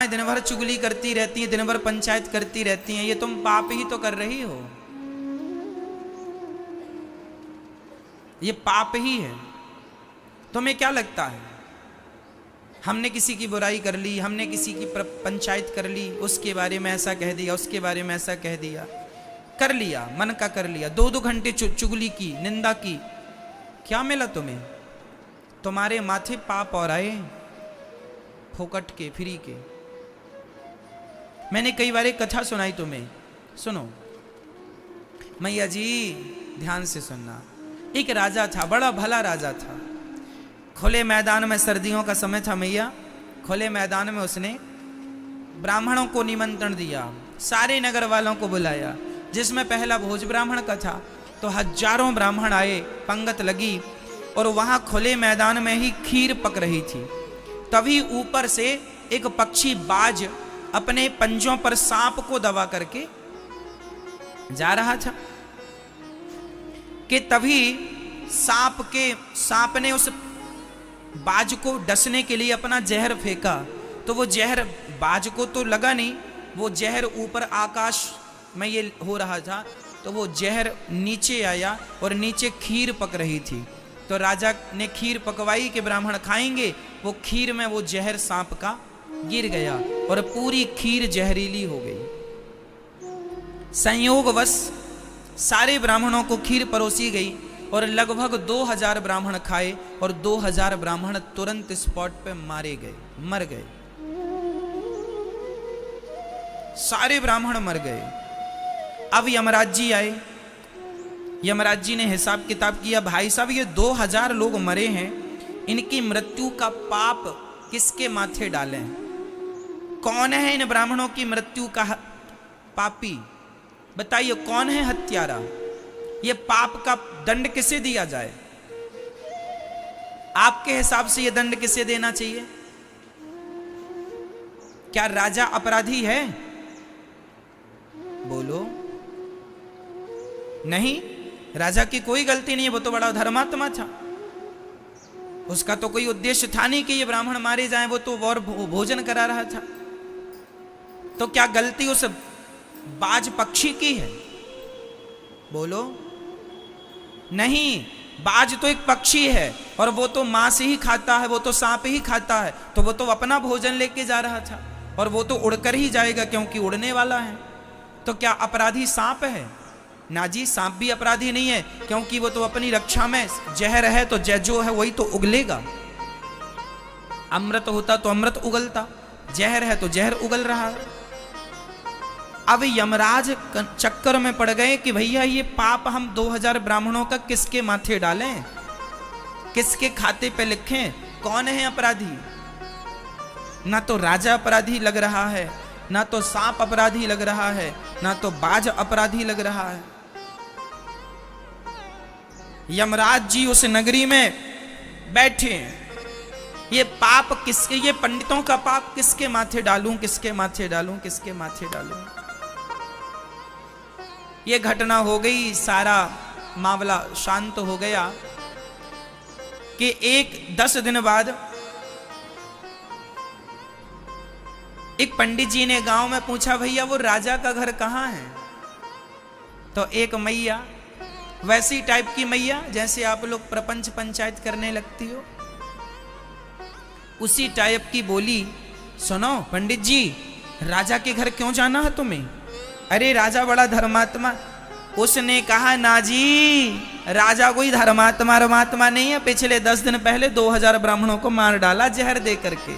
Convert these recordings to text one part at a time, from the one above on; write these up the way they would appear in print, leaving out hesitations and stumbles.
हैं दिन भर चुगली करती रहती हैं, दिन भर पंचायत करती रहती हैं, ये तुम पाप ही तो कर रही हो, ये पाप ही है। तुम्हें क्या लगता है, हमने किसी की बुराई कर ली, हमने किसी की पंचायत कर ली, उसके बारे में ऐसा कह दिया, उसके बारे में ऐसा कह दिया, कर लिया, मन का कर लिया, 2-2 घंटे चुगली की, निंदा की, क्या मिला तुम्हें? तुम्हारे माथे पाप और आए, फोकट के, फ्री के। मैंने कई बार एक कथा सुनाई तुम्हें, सुनो मैया जी, ध्यान से सुनना। एक राजा था, बड़ा भला राजा था। खुले मैदान में, सर्दियों का समय था मैया, खुले मैदान में उसने ब्राह्मणों को निमंत्रण दिया, सारे नगर वालों को बुलाया, जिसमें पहला भोज ब्राह्मण का था। तो हजारों ब्राह्मण आए, पंगत लगी, और वहां खुले मैदान में ही खीर पक रही थी। तभी ऊपर से एक पक्षी बाज अपने पंजों पर सांप को दबा करके जा रहा था कि तभी सांप ने उस बाज को डसने के लिए अपना जहर फेंका। तो वो जहर बाज को तो लगा नहीं, वो जहर ऊपर आकाश में ये हो रहा था, तो वो जहर नीचे आया और नीचे खीर पक रही थी। तो राजा ने खीर पकवाई कि ब्राह्मण खाएंगे, वो खीर में वो जहर सांप का गिर गया और पूरी खीर जहरीली हो गई। संयोगवश सारे ब्राह्मणों को खीर परोसी गई और लगभग 2000 ब्राह्मण खाए और 2000 ब्राह्मण तुरंत स्पॉट पे मारे गए, मर गए, सारे ब्राह्मण मर गए। अब यमराज जी आए, यमराज जी ने हिसाब किताब किया, भाई साहब ये 2000 लोग मरे हैं, इनकी मृत्यु का पाप किसके माथे डालें? कौन है इन ब्राह्मणों की मृत्यु का पापी? बताइए कौन है हत्यारा? ये पाप का दंड किसे दिया जाए? आपके हिसाब से ये दंड किसे देना चाहिए? क्या राजा अपराधी है? बोलो। नहीं, राजा की कोई गलती नहीं है, वो तो बड़ा धर्मात्मा था, उसका तो कोई उद्देश्य था नहीं कि ये ब्राह्मण मारे जाएं, वो तो और भोजन करा रहा था। तो क्या गलती उस बाज पक्षी की है? बोलो। नहीं, बाज तो एक पक्षी है और वो तो मांस ही खाता है, वो तो सांप ही खाता है, तो वो तो अपना भोजन लेके जा रहा था और वो तो उड़कर ही जाएगा क्योंकि उड़ने वाला है। तो क्या अपराधी सांप है? ना जी, सांप भी अपराधी नहीं है, क्योंकि वो तो अपनी रक्षा में, जहर है तो जो है वही तो उगलेगा। अमृत होता तो अमृत उगलता, जहर है तो जहर उगल रहा है। अब यमराज चक्कर में पड़ गए कि भैया ये पाप हम 2000 ब्राह्मणों का किसके माथे डालें, किसके खाते पे लिखें? कौन है अपराधी? ना तो राजा अपराधी लग रहा है, ना तो सांप अपराधी लग रहा है, ना तो बाज अपराधी लग रहा है। यमराज जी उस नगरी में बैठे, ये पाप किसके, ये पंडितों का पाप किसके माथे डालूं, किसके माथे डालूं, किसके माथे डालूं? ये घटना हो गई, सारा मामला शांत हो गया कि 10 दिन बाद एक पंडित जी ने गांव में पूछा, भैया वो राजा का घर कहाँ है? तो एक मैया, वैसी टाइप की मैया जैसे आप लोग प्रपंच पंचायत करने लगती हो, उसी टाइप की बोली, सुनो पंडित जी, राजा के घर क्यों जाना है तुम्हें? अरे राजा बड़ा धर्मात्मा। उसने कहा, ना जी, राजा कोई धर्मात्मा नहीं है, पिछले 10 दिन पहले 2000 ब्राह्मणों को मार डाला जहर दे करके।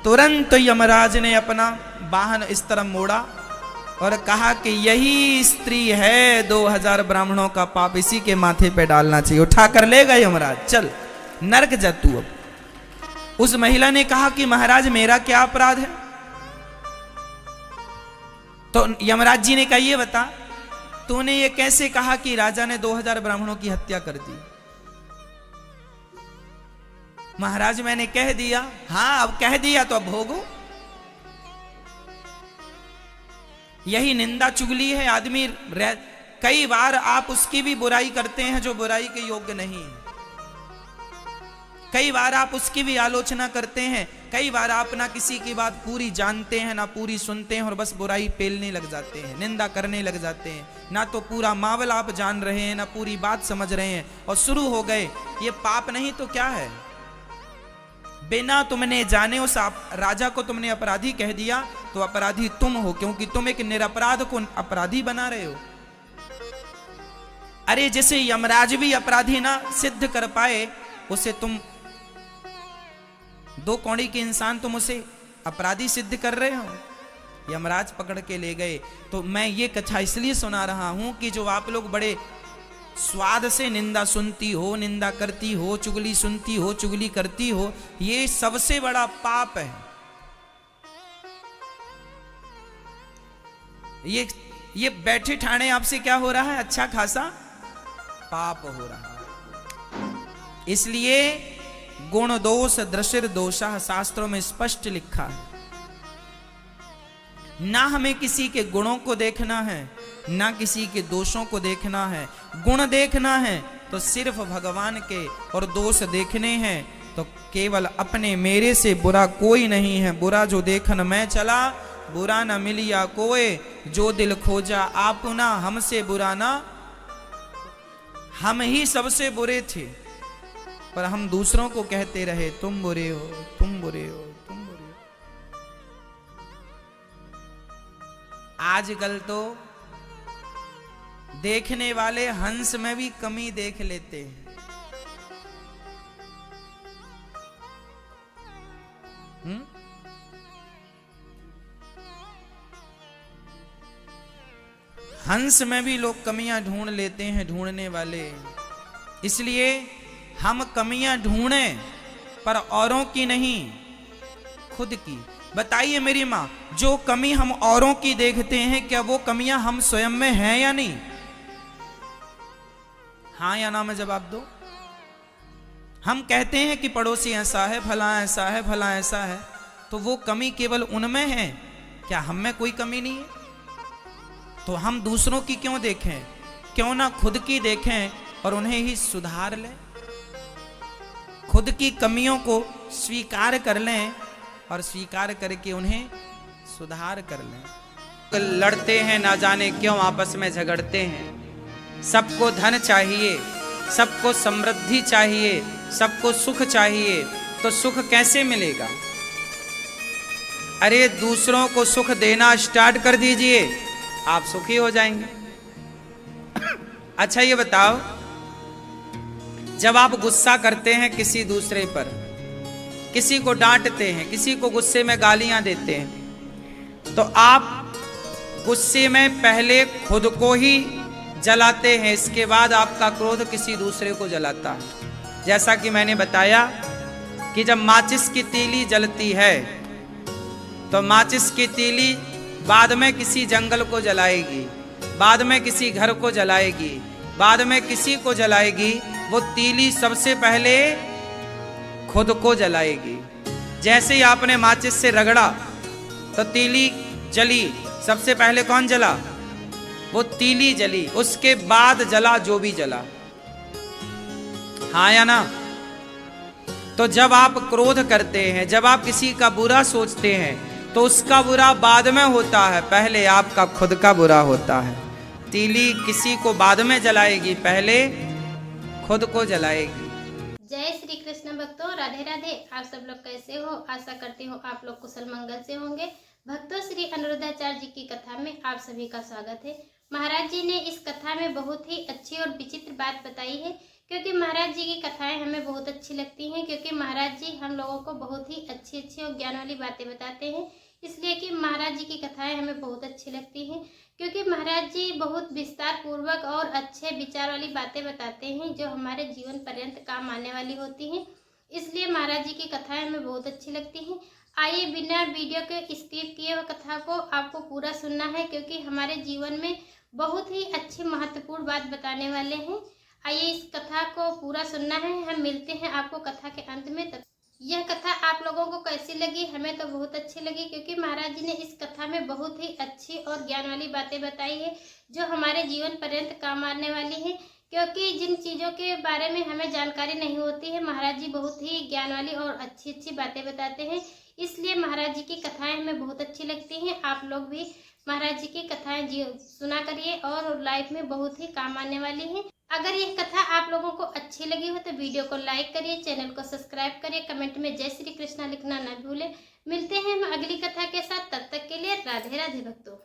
तुरंत यमराज ने अपना वाहन इस तरफ मोड़ा और कहा कि यही स्त्री है, 2000 ब्राह्मणों का पाप इसी के माथे पे डालना चाहिए, उठा कर ले गए यमराज, चल नरक जा तू। अब उस महिला ने कहा कि महाराज मेरा क्या अपराध है? तो यमराज जी ने कहा, ये बता, तूने ये कैसे कहा कि राजा ने 2000 ब्राह्मणों की हत्या कर दी? महाराज मैंने कह दिया। हाँ, अब कह दिया तो अब भोगो। यही निंदा चुगली है। आदमी कई बार आप उसकी भी बुराई करते हैं जो बुराई के योग्य नहीं है। कई बार आप उसकी भी आलोचना करते हैं, कई बार आप ना किसी की बात पूरी जानते हैं ना पूरी सुनते हैं और बस बुराई पेलने लग जाते हैं, निंदा करने लग जाते हैं। ना तो पूरा मामला आप जान रहे हैं ना पूरी बात समझ रहे हैं और शुरू हो गए। ये पाप नहीं तो क्या है? बिना तुमने जाने उस राजा को तुमने अपराधी कह दिया तो अपराधी तुम हो, क्योंकि तुम एक निरपराध को अपराधी बना रहे हो। अरे जिसे यमराज भी अपराधी ना सिद्ध कर पाए उसे तुम, दो कौड़ी के इंसान तुम उसे अपराधी सिद्ध कर रहे हो। यमराज पकड़ के ले गए। तो मैं ये कथा इसलिए सुना रहा हूं कि जो आप लोग बड़े स्वाद से निंदा सुनती हो, निंदा करती हो, चुगली सुनती हो, चुगली करती हो, ये सबसे बड़ा पाप है। ये बैठे ठाणे आपसे क्या हो रहा है? अच्छा खासा पाप हो रहा है। इसलिए गुण दोष दृशिर दोषा शास्त्रों में स्पष्ट लिखा है। ना हमें किसी के गुणों को देखना है ना किसी के दोषों को देखना है। गुण देखना है तो सिर्फ भगवान के, और दोष देखने हैं तो केवल अपने। मेरे से बुरा कोई नहीं है, बुरा जो देखन मैं चला, बुरा न मिलिया कोई, जो दिल खोजा आपुना, हमसे बुरा ना। हम ही सबसे बुरे थे पर हम दूसरों को कहते रहे तुम बुरे हो, तुम बुरे हो, तुम बुरे हो। आजकल तो देखने वाले हंस में भी कमी देख लेते हैं। हंस में भी लोग कमियां ढूंढ लेते हैं, ढूंढने वाले। इसलिए हम कमियां ढूंढें पर औरों की नहीं, खुद की। बताइए मेरी मां, जो कमी हम औरों की देखते हैं क्या वो कमियां हम स्वयं में हैं या नहीं? हाँ या ना में जवाब दो। हम कहते हैं कि पड़ोसी ऐसा है, फला ऐसा है, फला ऐसा है, तो वो कमी केवल उनमें है, क्या हम में कोई कमी नहीं है? तो हम दूसरों की क्यों देखें? क्यों ना खुद की देखें और उन्हें ही सुधार लें। खुद की कमियों को स्वीकार कर लें और स्वीकार करके उन्हें सुधार कर लें। लड़ते हैं ना जाने क्यों आपस में झगड़ते हैं। सबको धन चाहिए, सबको समृद्धि चाहिए, सबको सुख चाहिए, तो सुख कैसे मिलेगा? अरे दूसरों को सुख देना स्टार्ट कर दीजिए, आप सुखी हो जाएंगे। अच्छा ये बताओ, जब आप गुस्सा करते हैं किसी दूसरे पर, किसी को डांटते हैं, किसी को गुस्से में गालियां देते हैं, तो आप गुस्से में पहले खुद को ही जलाते हैं, इसके बाद आपका क्रोध किसी दूसरे को जलाता है। जैसा कि मैंने बताया कि जब माचिस की तीली जलती है तो माचिस की तीली बाद में किसी जंगल को जलाएगी, बाद में किसी घर को जलाएगी, बाद में किसी को जलाएगी। वो तीली सबसे पहले खुद को जलाएगी। जैसे ही आपने माचिस से रगड़ा तो तीली जली, सबसे पहले कौन जला? वो तीली जली, उसके बाद जला जो भी जला। हाँ या ना? तो जब आप क्रोध करते हैं, जब आप किसी का बुरा सोचते हैं, तो उसका बुरा बाद में होता है, पहले आपका खुद का बुरा होता है। तीली किसी को बाद में जलाएगी, पहले खुद को जलाएगी। जय श्री कृष्ण भक्तों, राधे राधे। आप सब लोग कैसे हो? आशा करती हूँ आप लोग कुशल मंगल से होंगे। भक्तों, श्री अनिरुद्धाचार्य जी की कथा में आप सभी का स्वागत है। महाराज जी ने इस कथा में बहुत ही अच्छी और विचित्र बात बताई है, क्योंकि महाराज जी की कथाएं हमें बहुत अच्छी लगती हैं, क्योंकि महाराज जी हम लोगों को बहुत ही अच्छी अच्छी और ज्ञान वाली बातें बताते हैं। इसलिए कि महाराज जी की कथाएं हमें बहुत अच्छी लगती हैं, क्योंकि महाराज जी बहुत विस्तार पूर्वक और अच्छे विचार वाली बातें बताते हैं जो हमारे जीवन पर्यंत काम आने वाली होती हैं। इसलिए महाराज जी की कथाएं हमें बहुत अच्छी लगती हैं। आइए बिना वीडियो के स्किप किए हुए कथा को आपको पूरा सुनना है, क्योंकि हमारे जीवन में बहुत ही अच्छी महत्वपूर्ण बात बताने वाले हैं। आइए इस कथा को पूरा सुनना है। हम मिलते हैं आपको कथा के अंत में। तब यह कथा आप लोगों को कैसी लगी? हमें तो बहुत अच्छी लगी, क्योंकि महाराज जी ने इस कथा में बहुत ही अच्छी और ज्ञान वाली बातें बताई है जो हमारे जीवन पर्यंत काम आने वाली है। क्योंकि जिन चीज़ों के बारे में हमें जानकारी नहीं होती है, महाराज जी बहुत ही ज्ञान वाली और अच्छी अच्छी बातें बताते हैं। इसलिए महाराज जी की कथाएं हमें बहुत अच्छी लगती हैं। आप लोग भी महाराज जी की कथाएं जी सुना करिए और लाइफ में बहुत ही काम आने वाली हैं। अगर यह कथा आप लोगों को अच्छी लगी हो तो वीडियो को लाइक करिए, चैनल को सब्सक्राइब करिए, कमेंट में जय श्री कृष्णा लिखना न भूलें। मिलते हैं हम अगली कथा के साथ, तब तक के लिए राधे राधे भक्तों।